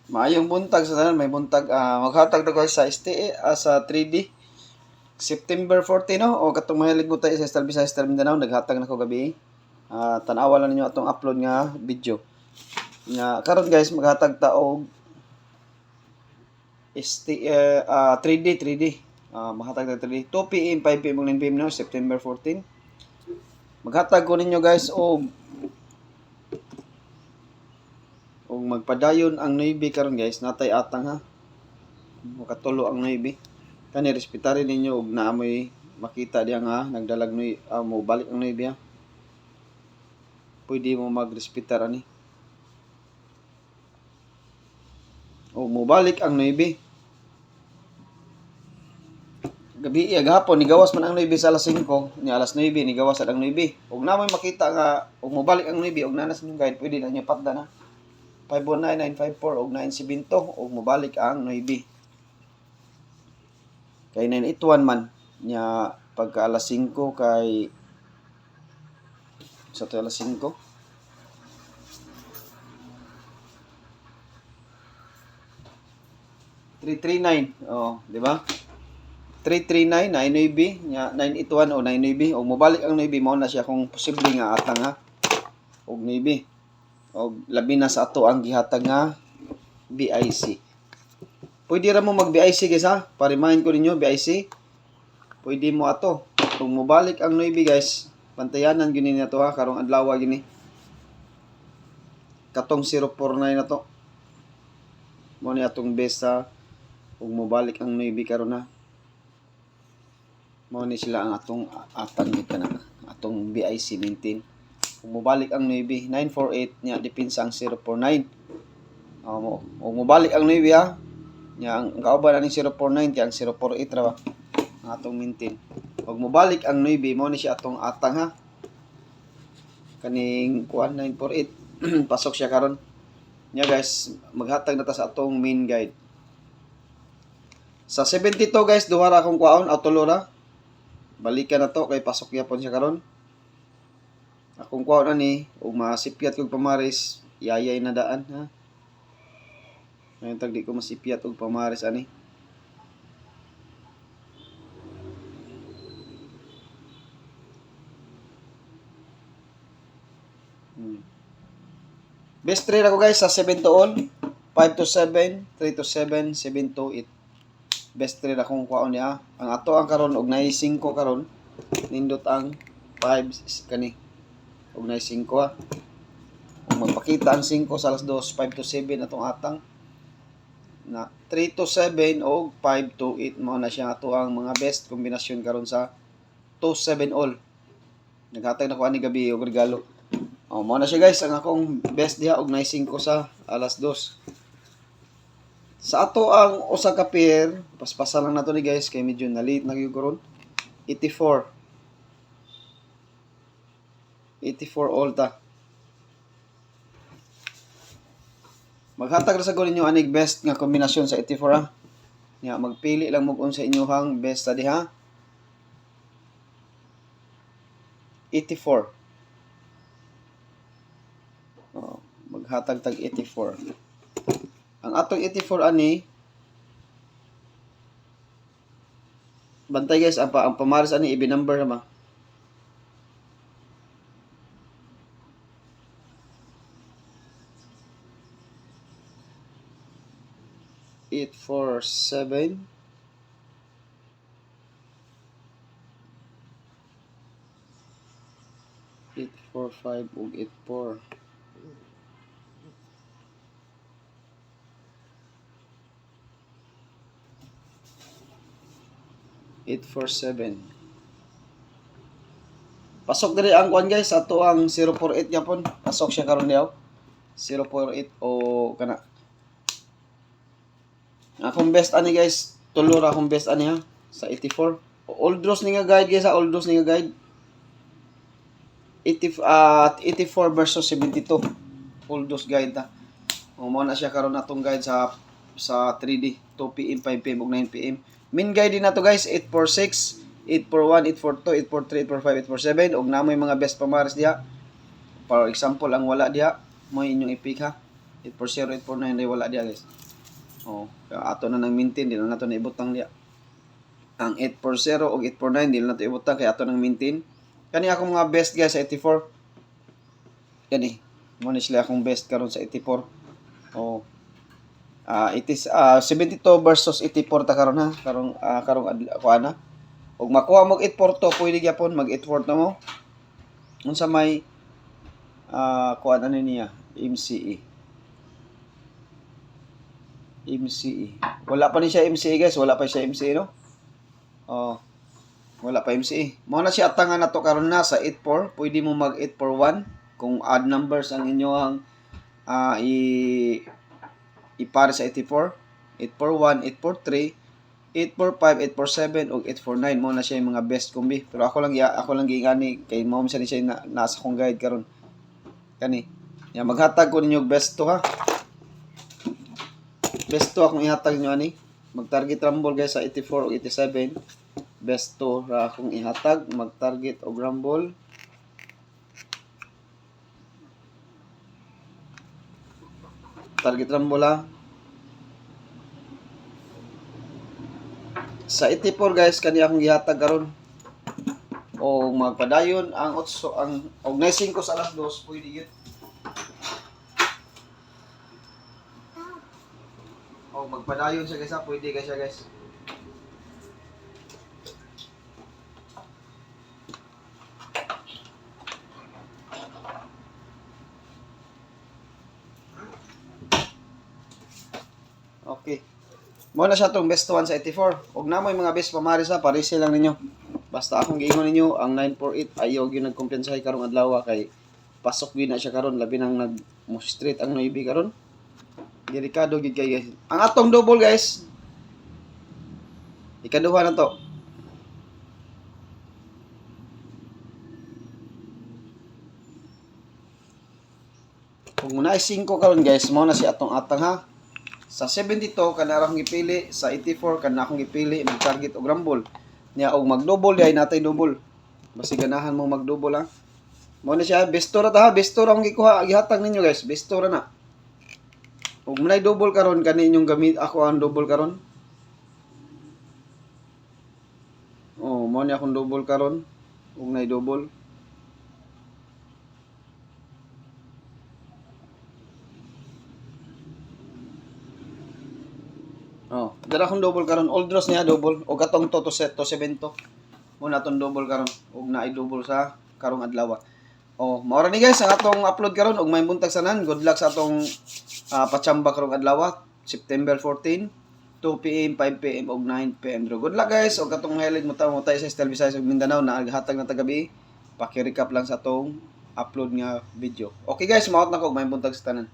Maayong buntag sa tanan, may buntag maghatag ta guys sa STE sa 3D September 14 no o katong mahilig mo tayo sa Star Visayas Star Mindanao naghatag na ko gabi. Tan-awa lang ninyo atong upload nga video. Nga karon guys maghatag ta og STE 3D maghatag ta 3D 2 PM 5 PM 9 PM no September 14. Maghatag ko ninyo guys og magpadayon ang Navy karon guys natay atang ha. Makatulo ang Navy. Kani respetari ninyo og naamoy makita diya nga nagdalag mo balik ang Navy ha. Pwede mo magrespetar ani. O mo balik ang Navy. Gabi gahapon nigawas man ang Navy sa alas 5, ni alas 9 nigawas ang Navy. Og namoy makita nga og mo balik ang Navy og nanas ning guide pwede na niya patda na. 519-954 og 972 og mobalik ang Navy. Kay 981 man nya pagka alas 5 kay sa alas 5 339 di ba? 339 na Navy nya 981 o 9 Navy og mobalik ang Navy mo na siya kung posible nga atang ha og Navy og labi na sa ato ang gihatag nga BIC. Pwede ra mo mag BIC guys ha. Pa-remind ko ninyo BIC. Pwede mo ato. Kung mobalik ang Navy guys, pantayanan gini na to ha karong adlaw gini. Katong 049 na to. Mo ni atong best ha. Kung mobalik ang Navy karon ha. Mo ni sila ang atong atang kana atong BIC maintain. Kung mobalik ang Navy 948 nya depensa ang 049. O mobalik ang Navy ha. Nya ang kauban ani 049 kay ang 048 ra ba ang atong maintain. Pag mobalik ang Navy mo ni siya atong atang ha. Kaning kuan 948 pasok siya karon. Nya guys, maghatag na ta sa atong main guide. Sa 72 guys, duha ra akong kuaon autolora. Balikan na to kay pasok yapon siya karon. Akong kuaon ani ug masipyat kog pamaris, yayay na daan ha. Ngayon tag di ko masipyat og pamaris ani. Best trade ako guys sa 7 to all, 5 to 7, 3 to 7, 7 to 8. Best trade akong kuaon niya. Ang ato ang karon og nay 5 karon. Nindot ang 5 kani. Og nay 5 ha. Kung magpakita ang 5 sa alas 2, 5 to 7 atong atang na 3 to 7 o 5 to 8 mo na siya ato ang mga best kombinasyon karon sa 2-7 all. Naghatag na ko ani gabi og regalo. Mo na siya guys ang akong best diha og 5 sa alas 2. Sa ato ang usa ka pair, paspasa lang nato ni guys kay medyo na-late na gyud karon. 84 all ta. Maghatag ra sa ninyo anig best nga kombinasyon sa 84 ha. Nya magpili lang mo sa inyohang best ta diha. 84. Maghatag tag 84. Ang atong 84 ani bantay guys ang pamaris ani i-number ma. 847 845 ug 84 847. Pasok diri ang kuan guys ato ang 048 yapon. Pasok siya karon diaw. 048 o kana. Akong best ani guys, tulo ra akong best ani ha sa 84. Old Ross ni nga guide guys, old Ross ni nga guide. 84 versus 72. Old Ross guide ta. Mo na siya karon atong guide sa 3D 2 PM, 5 PM ug 9 PM. Min guide din nato guys 846, 841, 842, 843, 845, 847 ug namoy mga best pamaris diha. For example, ang wala diha mo inyong i-pick ha. 840, 849 ay wala diya guys. Oh, kaya ato na nang maintain, di na nato na ibutang diya. Ang 840 o 849 di na nato ibutang kaya ato nang maintain. Kani akong mga best guys sa 84. Kani, mo ni sila akong best karon sa 84. Oh. It is 72 versus 84 ta karon ha. Karong ako ana. Ug makuha mo 842 pwede gyapon mag 84 na mo. Unsa may kuan ano niya, MCE. Wala pa ni siya MCE guys, wala pa siya MCE no. Oh. Wala pa MCE. Mao na siya atangan nato karon na sa 84, pwede mo mag 841 kung odd numbers ang inyong ipare sa 84, 841, 843, 845, 847 ug 849 mo na siya yung mga best kombi. Pero ako lang gingani kay mao man siya nasa kong guide karon. Kani. Ya maghatag ko ninyo best to ha. Best to akong ihatag niyo ani. Mag-target rumble guys sa 84 ug 87. Best to ra akong ihatag, mag-target og rumble. Target rumble ha. Sa 84 guys kani akong gihatag karon. O magpadayon ang 8 ang og 5 sa alas 2 pwede gyud. O magpadayon siya guys ha, pwede ka siya guys. Okay. Mo na siya tong best one sa 84. Og namoy mga best pamaris ha, parisi lang ninyo. Basta akong giingon ninyo ang 948 ayaw gyud nagkumpensahay karong adlaw kay pasok gyud na siya karon labi nang nag mo straight ang 9 karon. Delikado gyud kay guys. Ang atong double guys. Ikaduha na to. Kung muna ay 5 karon guys, mo na si atong atang ha. Sa 72 kana ra akong gipili, sa 84 kana akong gipili mag-target og rumble. Nya og mag-double diay natay double. Basi ganahan mo mag-double ha. Mo na siya besto ra ta ha, besto ra akong gihatag ninyo guys, besto ra na. Ug munay double karon kani inyong gamit ako ang double karon. Oh, mo ni akong double karon. Ug nay double. Oh, dara akong double karon. Old draws niya double og katong to set to 7 to. Muna tong double karon ug naay double sa karong adlaw. Oh, mao ra ni guys ang atong upload karon ug may buntag sanan. Good luck sa atong pachamba karong adlaw, September 14, 2 PM, 5 PM ug 9 PM. Good luck guys ug katong highlight mo tayo sa Estel Visayas ug Mindanao na hatag na tagabi. Paki-recap lang sa atong upload nga video. Okay guys, maot na ko ug may buntag sa tanan.